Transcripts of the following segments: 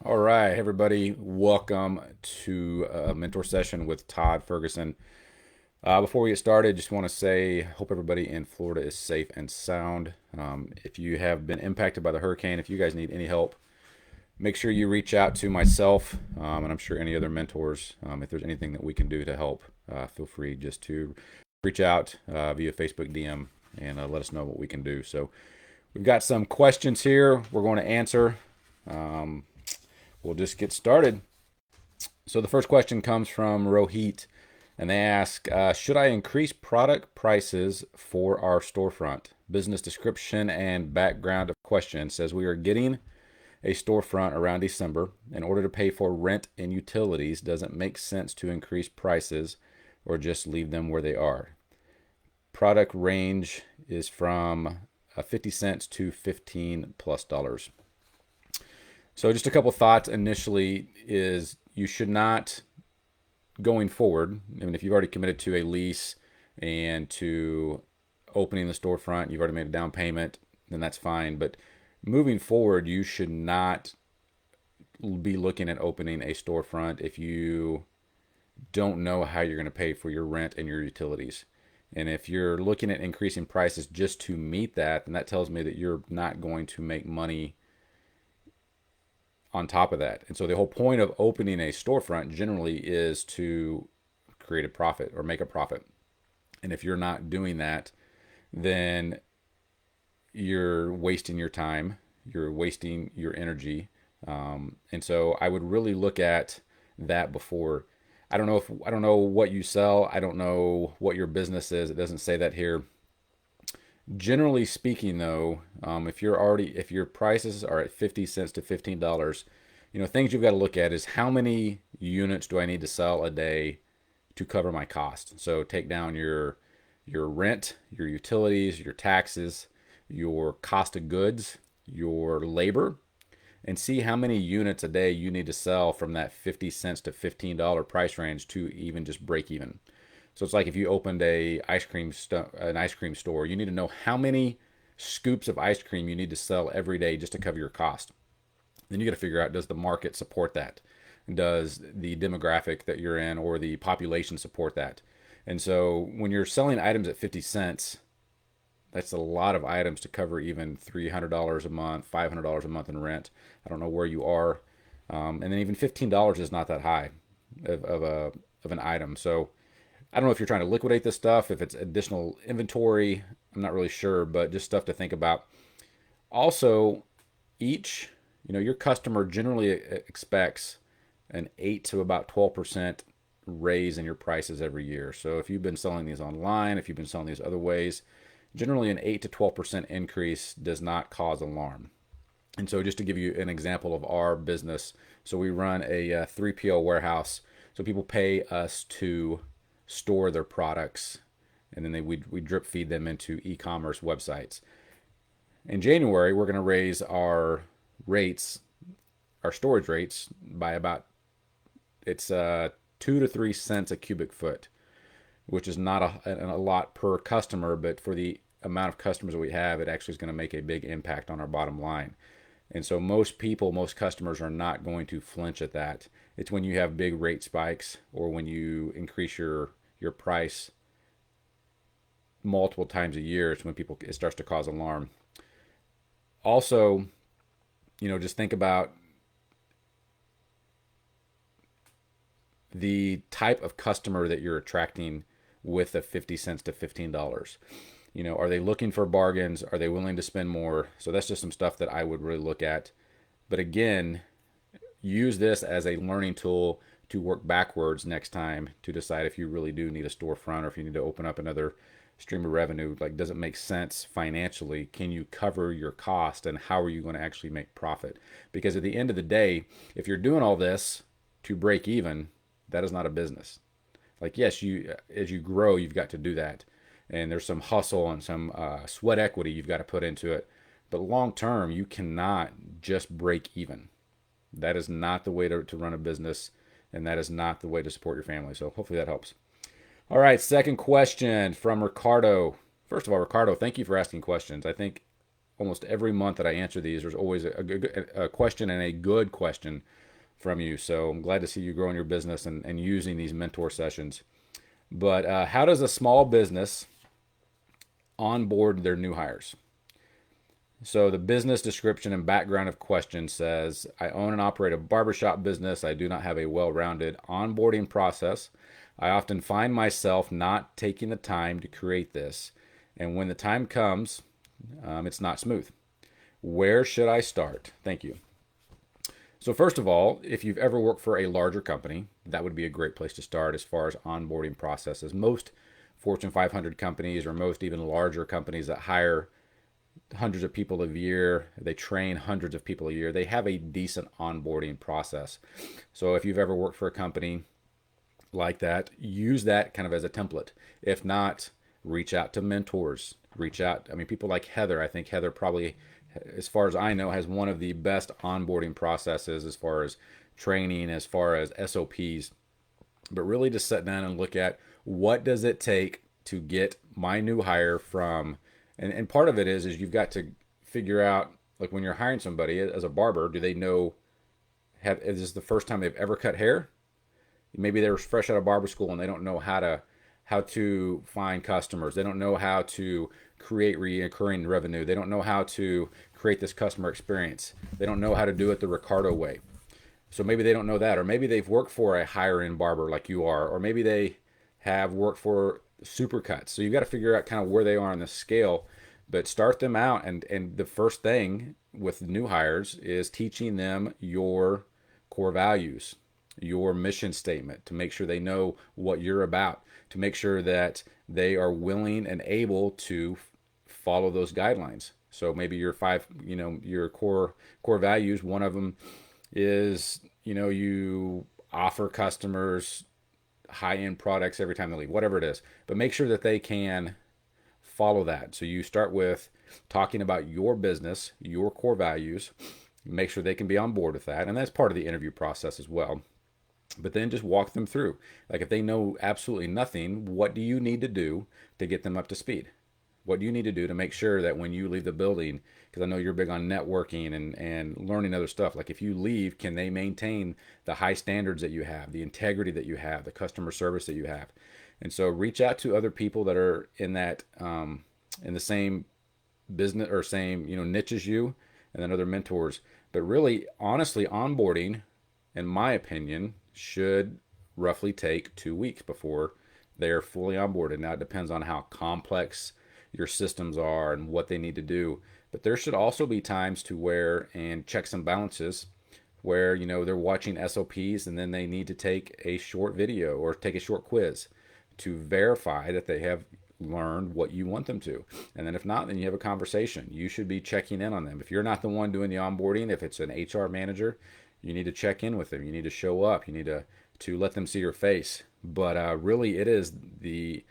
All right, everybody, welcome to a mentor session with Todd Ferguson. Before we get started, just want to say, hope everybody in Florida is safe and sound. If you have been impacted by the hurricane, if you guys need any help, make sure you reach out to myself, and I'm sure any other mentors. If there's anything that we can do to help, feel free just to reach out via Facebook DM and let us know what we can do. So we've got some questions here we're going to answer. Um, we'll just get started. So the first question comes from Rohit, and they ask, should I increase product prices for our storefront? Business description and background of question says we are getting a storefront around December. In order to pay for rent and utilities, doesn't make sense to increase prices or just leave them where they are. Product range is from 50 cents to 15 plus dollars. So just a couple thoughts initially is you should not, going forward, I mean, if you've already committed to a lease and to opening the storefront, you've already made a down payment, then that's fine. But moving forward, you should not be looking at opening a storefront if you don't know how you're going to pay for your rent and your utilities. And if you're looking at increasing prices just to meet that, then that tells me that you're not going to make money on top of that. And so the whole point of opening a storefront generally is to create a profit or make a profit. And if you're not doing that, then you're wasting your time, you're wasting your energy. And so I would really look at that before. I don't know what you sell. I don't know what your business is. It doesn't say that here. Generally speaking, though, if your prices are at 50 cents to $15, things you've got to look at is how many units do I need to sell a day to cover my cost. So take down your rent, your utilities, your taxes, your cost of goods, your labor, and see how many units a day you need to sell from that 50 cents to $15 price range to even just break even. So it's like if you opened an ice cream store, you need to know how many scoops of ice cream you need to sell every day just to cover your cost. Then you got to figure out, does the market support that? Does the demographic that you're in or the population support that? And so when you're selling items at 50 cents, that's a lot of items to cover even $300 a month, $500 a month in rent. I don't know where you are. And then even $15 is not that high of an item. So I don't know if you're trying to liquidate this stuff, if it's additional inventory. I'm not really sure, but just stuff to think about. Also, your customer generally expects an 8 to about 12% raise in your prices every year. So if you've been selling these online, if you've been selling these other ways, generally an 8 to 12% increase does not cause alarm. And so just to give you an example of our business, so we run a 3PL warehouse. So people pay us to store their products, and then we drip feed them into e-commerce websites. In January, we're going to raise our storage rates by about, it's 2 to 3 cents a cubic foot, which is not a lot per customer, but for the amount of customers that we have, it actually is going to make a big impact on our bottom line. And so most customers are not going to flinch at that. It's when you have big rate spikes or when you increase your price multiple times a year, it's when it starts to cause alarm. Also, just think about the type of customer that you're attracting with the 50 cents to $15. Are they looking for bargains? Are they willing to spend more? So that's just some stuff that I would really look at. But again, use this as a learning tool to work backwards next time to decide if you really do need a storefront or if you need to open up another stream of revenue. Like, does it make sense financially? Can you cover your cost, and how are you going to actually make profit? Because at the end of the day, if you're doing all this to break even, that is not a business. Like, yes, as you grow, you've got to do that. And there's some hustle and some sweat equity you've got to put into it. But long term, you cannot just break even. That is not the way to run a business, and that is not the way to support your family. So hopefully that helps. All right, second question from Ricardo. First of all, Ricardo, thank you for asking questions. I think almost every month that I answer these, there's always a question, and a good question from you. So I'm glad to see you growing your business and using these mentor sessions. But how does a small business onboard their new hires? So the business description and background of question says, I own and operate a barbershop business. I do not have a well-rounded onboarding process. I often find myself not taking the time to create this. And when the time comes, it's not smooth. Where should I start? Thank you. So first of all, if you've ever worked for a larger company, that would be a great place to start as far as onboarding processes. Most Fortune 500 companies, or most even larger companies that hire hundreds of people a year, they train hundreds of people a year, they have a decent onboarding process. So if you've ever worked for a company like that, use that kind of as a template. If not, reach out to mentors. People like Heather. I think Heather probably, as far as I know, has one of the best onboarding processes as far as training, as far as SOPs. But really just sit down and look at, what does it take to get my new hire from, and part of it is you've got to figure out, like when you're hiring somebody as a barber, do they know, is this the first time they've ever cut hair? Maybe they're fresh out of barber school and they don't know how to find customers. They don't know how to create recurring revenue. They don't know how to create this customer experience. They don't know how to do it the Ricardo way. So maybe they don't know that, or maybe they've worked for a higher end barber like you are, or maybe they have worked for Supercuts. So you've got to figure out kind of where they are on the scale, but start them out. And the first thing with new hires is teaching them your core values, your mission statement, to make sure they know what you're about, to make sure that they are willing and able to follow those guidelines. So maybe your your core values, one of them is, you offer customers high-end products every time they leave, whatever it is, but make sure that they can follow that. So you start with talking about your business, your core values, make sure they can be on board with that. And that's part of the interview process as well. But then just walk them through. Like if they know absolutely nothing, what do you need to do to get them up to speed? What do you need to do to make sure that when you leave the building, because I know you're big on networking and learning other stuff, like if you leave, can they maintain the high standards that you have, the integrity that you have, the customer service that you have? And so reach out to other people that are in that in the same business or same niche as you, and then other mentors. But really, honestly, onboarding, in my opinion, should roughly take 2 weeks before they're fully onboarded. Now it depends on how complex your systems are and what they need to do, but there should also be times to where, and checks and balances, where they're watching SOPs and then they need to take a short video or take a short quiz to verify that they have learned what you want them to. And then if not, then you have a conversation. You should be checking in on them. If you're not the one doing the onboarding, if it's an HR manager, you need to check in with them. You need to show up. You need to let them see your face. But really, it is the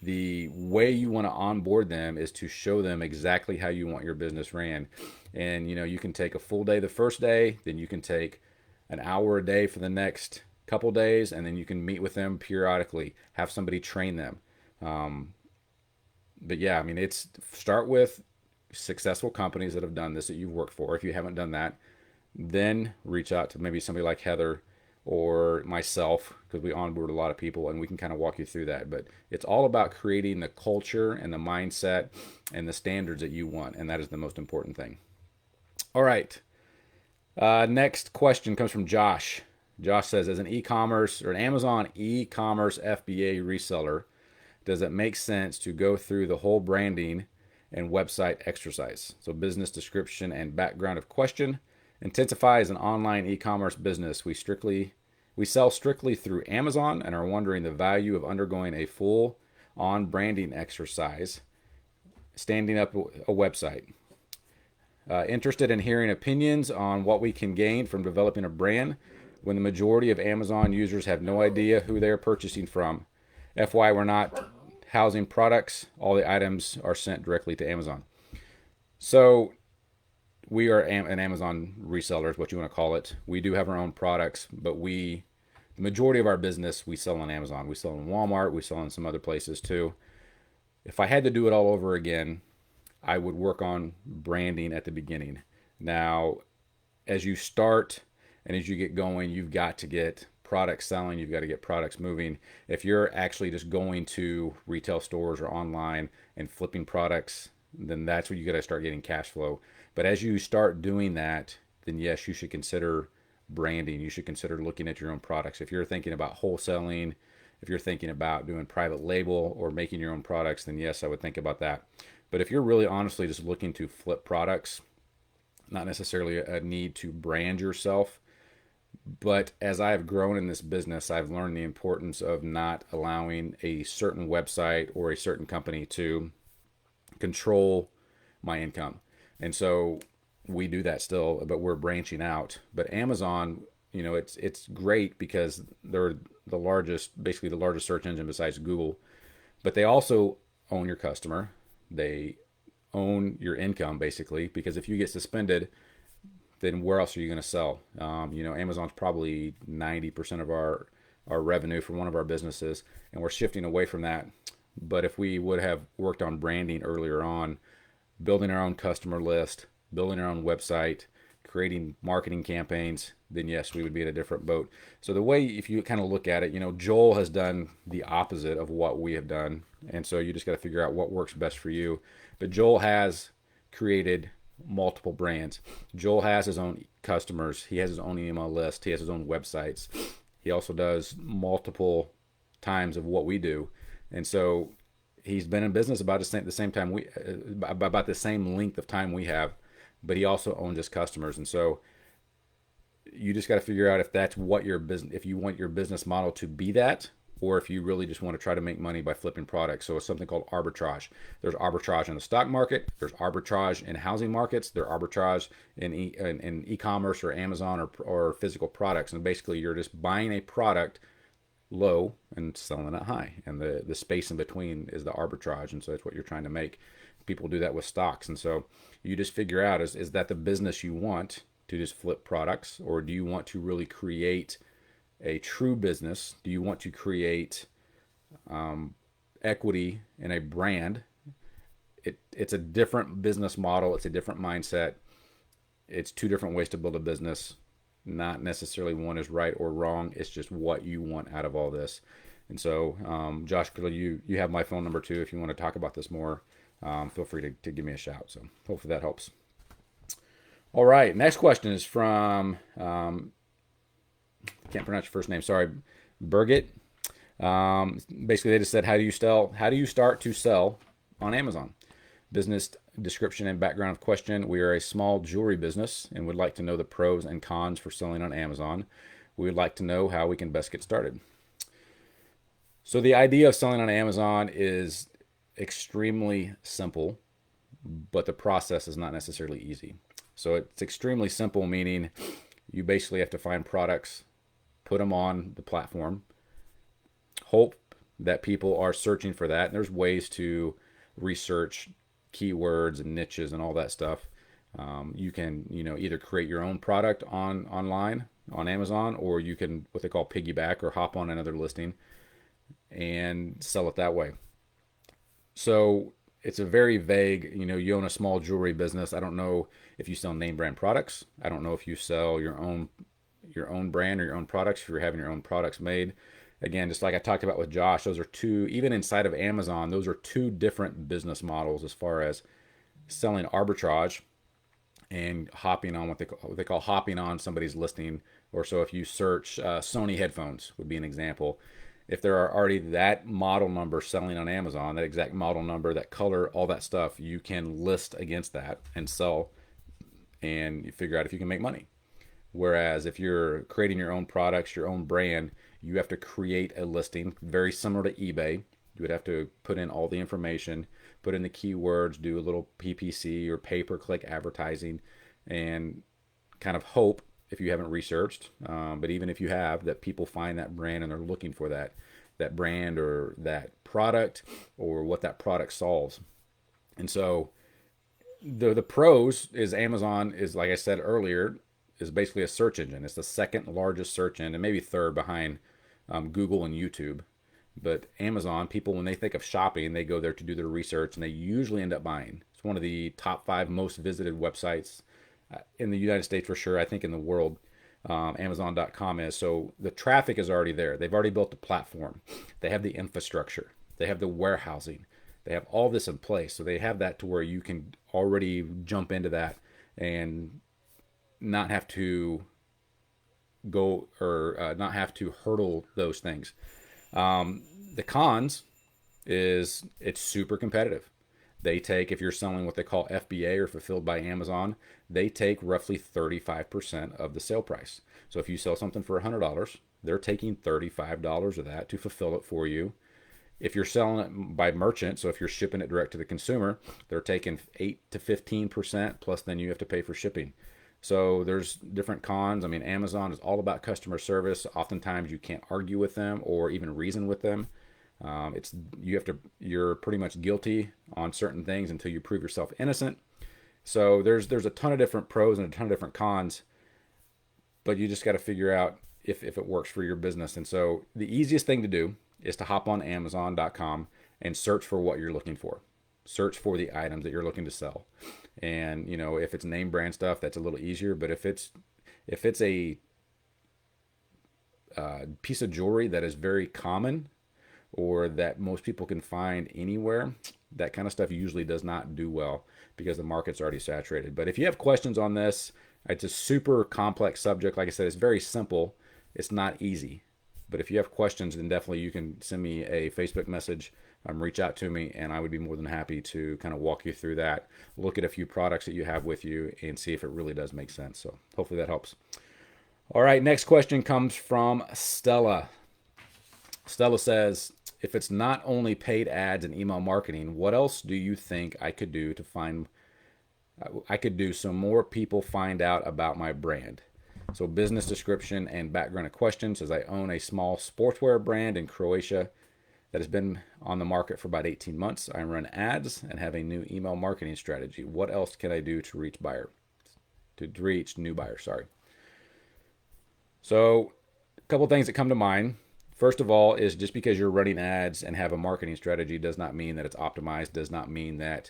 way you want to onboard them is to show them exactly how you want your business ran. And you can take a full day the first day, then you can take an hour a day for the next couple days, and then you can meet with them periodically, have somebody train them. But yeah, it's start with successful companies that have done this that you've worked for. If you haven't done that, then reach out to maybe somebody like Heather or myself, because we onboard a lot of people and we can kind of walk you through that. But it's all about creating the culture and the mindset and the standards that you want, and that is the most important thing. All right. Next question comes from Josh. Josh says, as an e-commerce or an Amazon e-commerce FBA reseller, does it make sense to go through the whole branding and website exercise? So business description and background of question. Intensify is an online e-commerce business. We sell strictly through Amazon and are wondering the value of undergoing a full-on branding exercise, standing up a website. Interested in hearing opinions on what we can gain from developing a brand when the majority of Amazon users have no idea who they're purchasing from. FYI, we're not housing products. All the items are sent directly to Amazon. So we are an Amazon reseller, is what you want to call it. We do have our own products, but the majority of our business, we sell on Amazon. We sell in Walmart. We sell in some other places too. If I had to do it all over again, I would work on branding at the beginning. Now, as you start and as you get going, you've got to get products selling, you've got to get products moving. If you're actually just going to retail stores or online and flipping products, then that's where you got to start getting cash flow. But as you start doing that, then yes, you should consider branding. You should consider looking at your own products. If you're thinking about wholesaling, if you're thinking about doing private label or making your own products, then yes, I would think about that. But if you're really honestly just looking to flip products, not necessarily a need to brand yourself, but as I have grown in this business, I've learned the importance of not allowing a certain website or a certain company to control my income. And so we do that still, but we're branching out. But Amazon, it's great because they're the largest, basically the largest search engine besides Google, but they also own your customer. They own your income basically, because if you get suspended, then where else are you going to sell? Amazon's probably 90% of our revenue for one of our businesses, and we're shifting away from that. But if we would have worked on branding earlier on, building our own customer list, building our own website, creating marketing campaigns, then yes, we would be in a different boat. So the way, if you kind of look at it, Joel has done the opposite of what we have done. And so you just got to figure out what works best for you. But Joel has created multiple brands. Joel has his own customers. He has his own email list. He has his own websites. He also does multiple times of what we do. And so he's been in business about the same time about the same length of time we have, but he also owns his customers. And so you just got to figure out if that's what your business, if you want your business model to be that, or if you really just want to try to make money by flipping products. So it's something called arbitrage. There's arbitrage in the stock market. There's arbitrage in housing markets. There's arbitrage in e-commerce or Amazon or physical products. And basically you're just buying a product low and selling it high. And the space in between is the arbitrage. And so that's what you're trying to make. People do that with stocks. And so you just figure out, is that the business you want to just flip products? Or do you want to really create a true business? Do you want to create equity in a brand? It's a different business model. It's a different mindset. It's two different ways to build a business. Not necessarily one is right or wrong. It's just what you want out of all this. And so, Josh, you have my phone number too. If you want to talk about this more, feel free to give me a shout. So hopefully that helps. All right. Next question is from, can't pronounce your first name. Sorry. Birgit. Basically they just said, how do you start to sell on Amazon? Business description and background of question. We are a small jewelry business and would like to know the pros and cons for selling on Amazon. We would like to know how we can best get started. So the idea of selling on Amazon is extremely simple, but the process is not necessarily easy. So it's extremely simple, meaning you basically have to find products, put them on the platform, hope that people are searching for that. And there's ways to research keywords and niches and all that stuff. You can, either create your own product online on Amazon, or you can what they call piggyback or hop on another listing and sell it that way. So it's a very vague, you own a small jewelry business. I don't know if you sell name brand products. I don't know if you sell your own brand or your own products, if you're having your own products made. Again, just like I talked about with Josh, those are two, even inside of Amazon, those are two different business models as far as selling arbitrage and hopping on what they call hopping on somebody's listing. Or so if you search Sony headphones would be an example. If there are already that model number selling on Amazon, that exact model number, that color, all that stuff, you can list against that and sell, and you figure out if you can make money. Whereas if you're creating your own products, your own brand, you have to create a listing very similar to eBay. You would have to put in all the information, put in the keywords, do a little PPC or pay-per-click advertising, and kind of hope, if you haven't researched, but even if you have, that people find that brand and they're looking for that brand or that product or what that product solves. And so the pros is Amazon is, like I said earlier, is basically a search engine. It's the second largest search engine, and maybe third behind Google and YouTube. But Amazon, people, when they think of shopping, they go there to do their research and they usually end up buying. It's one of the top 5 most visited websites in the United States for sure. I think in the world, Amazon.com is. So the traffic is already there. They've already built the platform. They have the infrastructure. They have the warehousing. They have all this in place. So they have that to where you can already jump into that and not have to go or not have to hurdle those things. The cons is it's super competitive. They take, if you're selling what they call FBA or fulfilled by Amazon, they take roughly 35% of the sale price. So if you sell something for $100, they're taking $35 of that to fulfill it for you. If you're selling it by merchant, so if you're shipping it direct to the consumer, they're taking 8 to 15%, plus then you have to pay for shipping. So there's different cons. I mean, Amazon is all about customer service. Oftentimes you can't argue with them or even reason with them. You're pretty much guilty on certain things until you prove yourself innocent. So there's a ton of different pros and a ton of different cons, but you just got to figure out if it works for your business. And so the easiest thing to do is to hop on Amazon.com and search for what you're looking for. Search for the items that you're looking to sell. And if it's name brand stuff, that's a little easier. But if it's a piece of jewelry that is very common or that most people can find anywhere, that kind of stuff usually does not do well because the market's already saturated. But if you have questions on this, it's a super complex subject. Like I said, it's very simple. It's not easy. But if you have questions, then definitely you can send me a Facebook message, reach out to me, and I would be more than happy to kind of walk you through that, look at a few products that you have with you, and see if it really does make sense. So hopefully that helps. All right, next question comes from Stella. Stella says, if it's not only paid ads and email marketing, what else do you think I could do so more people find out about my brand? So business description and background of question says, I own a small sportswear brand in Croatia that has been on the market for about 18 months. I run ads and have a new email marketing strategy. What else can I do to reach new buyers? Sorry. So a couple things that come to mind. First of all is just because you're running ads and have a marketing strategy does not mean that it's optimized, does not mean that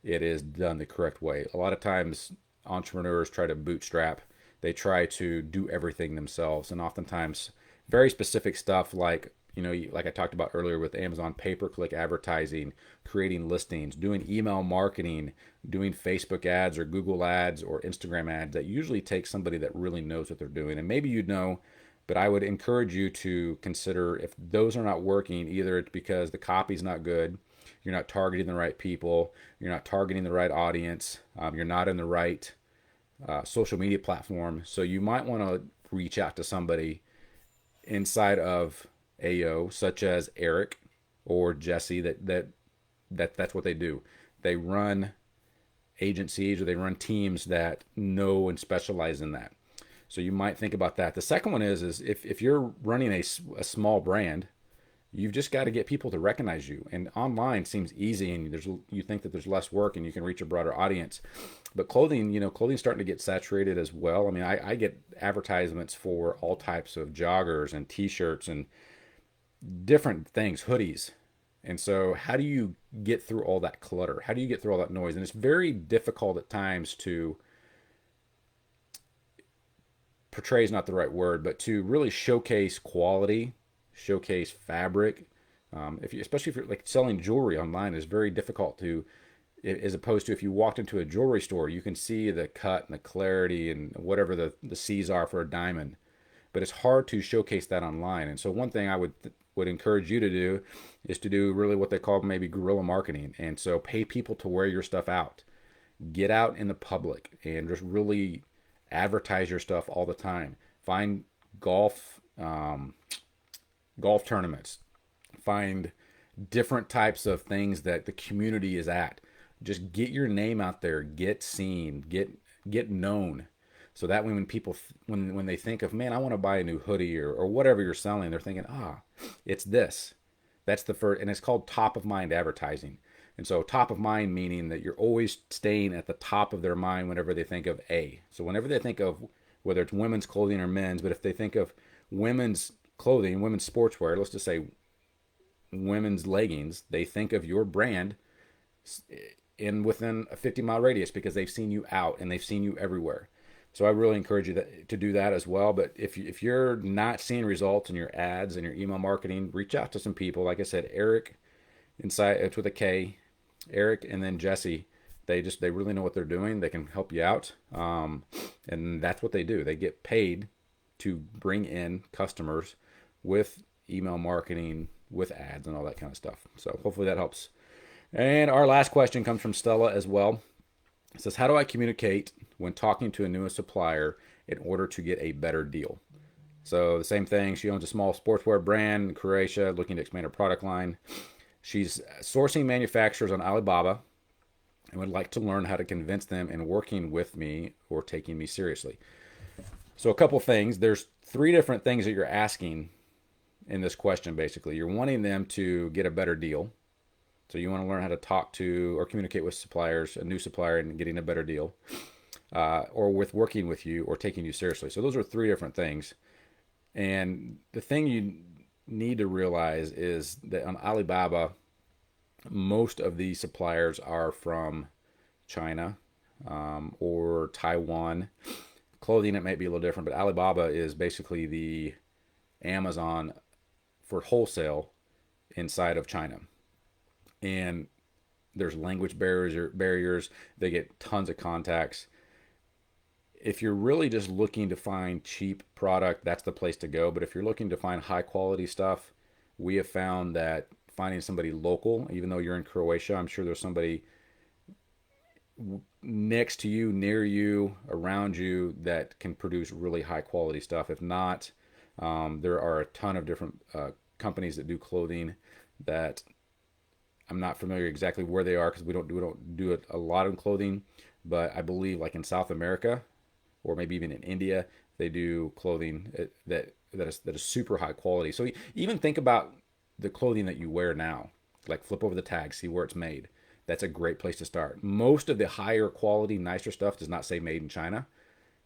it is done the correct way. A lot of times entrepreneurs try to bootstrap. They try to do everything themselves, and oftentimes very specific stuff like I talked about earlier with Amazon pay-per-click advertising, creating listings, doing email marketing, doing Facebook ads or Google ads or Instagram ads, that usually takes somebody that really knows what they're doing. And maybe but I would encourage you to consider if those are not working, either it's because the copy's not good, you're not targeting the right people, you're not targeting the right audience, you're not in the right social media platform. So you might want to reach out to somebody inside of AO, such as Eric or Jesse, that's what they do. They run agencies or they run teams that know and specialize in that. So you might think about that. The second one is if you're running a small brand, you've just got to get people to recognize you. And online seems easy, and you think that there's less work and you can reach a broader audience. But clothing's starting to get saturated as well. I mean, I get advertisements for all types of joggers and T-shirts and different things, hoodies. And so how do you get through all that clutter? How do you get through all that noise? And it's very difficult at times to portray is not the right word, but to really showcase quality, showcase fabric. Especially if you're like selling jewelry online, is very difficult to, as opposed to if you walked into a jewelry store, you can see the cut and the clarity and whatever the C's are for a diamond. But it's hard to showcase that online. And so one thing I would encourage you to do is to do really what they call maybe guerrilla marketing. And so pay people to wear your stuff out. Get out in the public and just really advertise your stuff all the time. Find golf tournaments. Find different types of things that the community is at. Just get your name out there. Get seen. Get known. So that way when people, when they think of, man, I want to buy a new hoodie or whatever you're selling, they're thinking, it's this. That's the first, and it's called top of mind advertising. And so top of mind meaning that you're always staying at the top of their mind whenever they think of A. So whenever they think of whether it's women's clothing or men's, but if they think of women's clothing, women's sportswear, let's just say women's leggings, they think of your brand in within a 50-mile radius because they've seen you out and they've seen you everywhere. So I really encourage you to do that as well. But if you're not seeing results in your ads and your email marketing, reach out to some people. Like I said, Eric, inside it's with a K, Eric, and then Jesse. They really know what they're doing. They can help you out, and that's what they do. They get paid to bring in customers with email marketing, with ads, and all that kind of stuff. So hopefully that helps. And our last question comes from Stella as well. It says, how do I communicate when talking to a new supplier in order to get a better deal? So the same thing. She owns a small sportswear brand in Croatia, looking to expand her product line. She's sourcing manufacturers on Alibaba and would like to learn how to convince them in working with me or taking me seriously. So a couple things. There's 3 different things that you're asking in this question, basically. You're wanting them to get a better deal. So you want to learn how to talk to or communicate with suppliers, a new supplier, and getting a better deal, or with working with you or taking you seriously. So those are 3 different things. And the thing you need to realize is that on Alibaba, most of these suppliers are from China or Taiwan. Clothing, it might be a little different, but Alibaba is basically the Amazon for wholesale inside of China. And there's language barriers. They get tons of contacts. If you're really just looking to find cheap product, that's the place to go. But if you're looking to find high quality stuff, we have found that finding somebody local, even though you're in Croatia, I'm sure there's somebody next to you, near you, around you that can produce really high quality stuff. If not, there are a ton of different companies that do clothing that I'm not familiar exactly where they are because we don't do it a lot of clothing, but I believe like in South America or maybe even in India, they do clothing that is super high quality. So even think about the clothing that you wear now, like flip over the tag, see where it's made. That's a great place to start. Most of the higher quality, nicer stuff does not say made in China,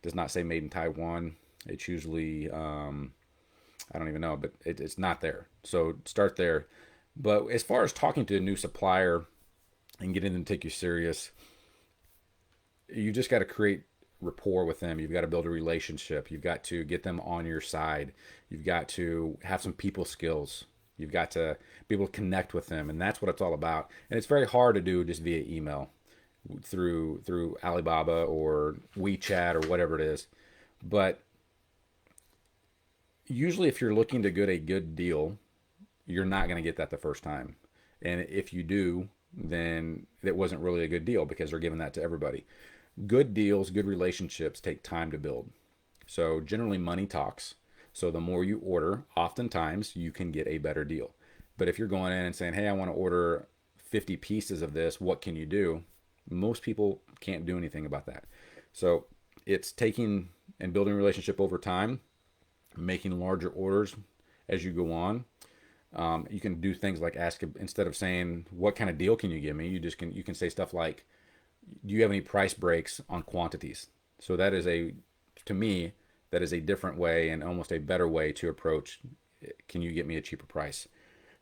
does not say made in Taiwan. It's usually, I don't even know, but it's not there. So start there. But as far as talking to a new supplier and getting them to take you serious, you just got to create rapport with them. You've got to build a relationship. You've got to get them on your side. You've got to have some people skills. You've got to be able to connect with them, and that's what it's all about. And it's very hard to do just via email through Alibaba or WeChat or whatever it is. But usually if you're looking to get a good deal, you're not going to get that the first time. And if you do, then it wasn't really a good deal because they're giving that to everybody. Good deals, good relationships take time to build. So generally money talks. So the more you order, oftentimes you can get a better deal. But if you're going in and saying, hey, I want to order 50 pieces of this, what can you do? Most people can't do anything about that. So it's taking and building a relationship over time, making larger orders as you go on. You can do things like ask, instead of saying, what kind of deal can you give me? You can say stuff like, do you have any price breaks on quantities? So that is to me, that is a different way and almost a better way to approach, can you get me a cheaper price?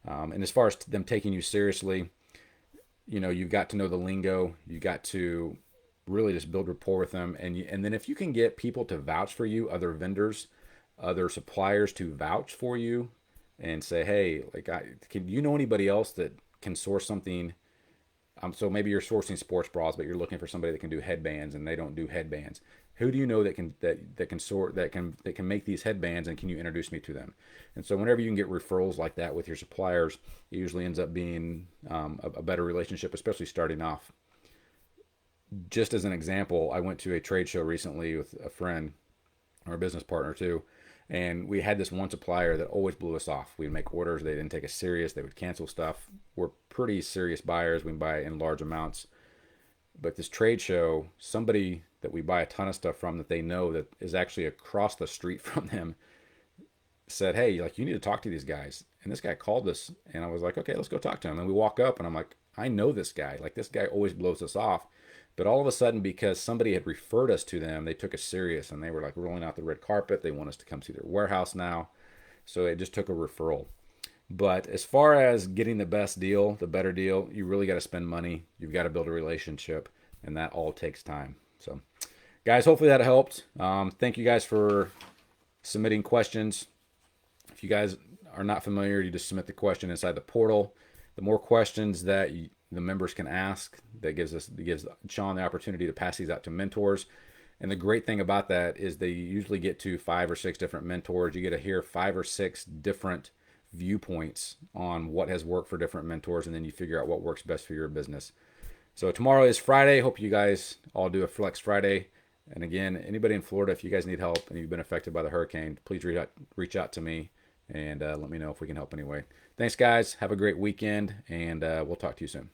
And as far as them taking you seriously, you've got to know the lingo. You got to really just build rapport with them. And then if you can get people to vouch for you, other vendors, other suppliers to vouch for you and say, hey, can you know anybody else that can source something? So maybe you're sourcing sports bras, but you're looking for somebody that can do headbands and they don't do headbands. Who do you know that can make these headbands, and can you introduce me to them? And so whenever you can get referrals like that with your suppliers, it usually ends up being a better relationship, especially starting off. Just as an example, I went to a trade show recently with a friend or a business partner too, and we had this one supplier that always blew us off. We'd make orders, they didn't take us serious, they would cancel stuff. We're pretty serious buyers, we buy in large amounts. But this trade show, somebody that we buy a ton of stuff from that they know that is actually across the street from them said, hey, you need to talk to these guys. And this guy called us, and I was like, okay, let's go talk to him. And we walk up, and I'm like, I know this guy. This guy always blows us off. But all of a sudden, because somebody had referred us to them, they took us serious, and they were rolling out the red carpet. They want us to come see their warehouse now. So it just took a referral. But as far as getting the best deal, the better deal, you really got to spend money. You've got to build a relationship, and that all takes time. So, guys, hopefully that helped. Thank you guys for submitting questions. If you guys are not familiar, you just submit the question inside the portal. The more questions that the members can ask, that gives Sean the opportunity to pass these out to mentors. And the great thing about that is they usually get to 5 or 6 different mentors. You get to hear 5 or 6 different viewpoints on what has worked for different mentors, and then you figure out what works best for your business. So tomorrow is Friday. Hope you guys all do a Flex Friday. And again, anybody in Florida, if you guys need help and you've been affected by the hurricane, please reach out to me and let me know if we can help anyway. Thanks, guys. Have a great weekend, and we'll talk to you soon.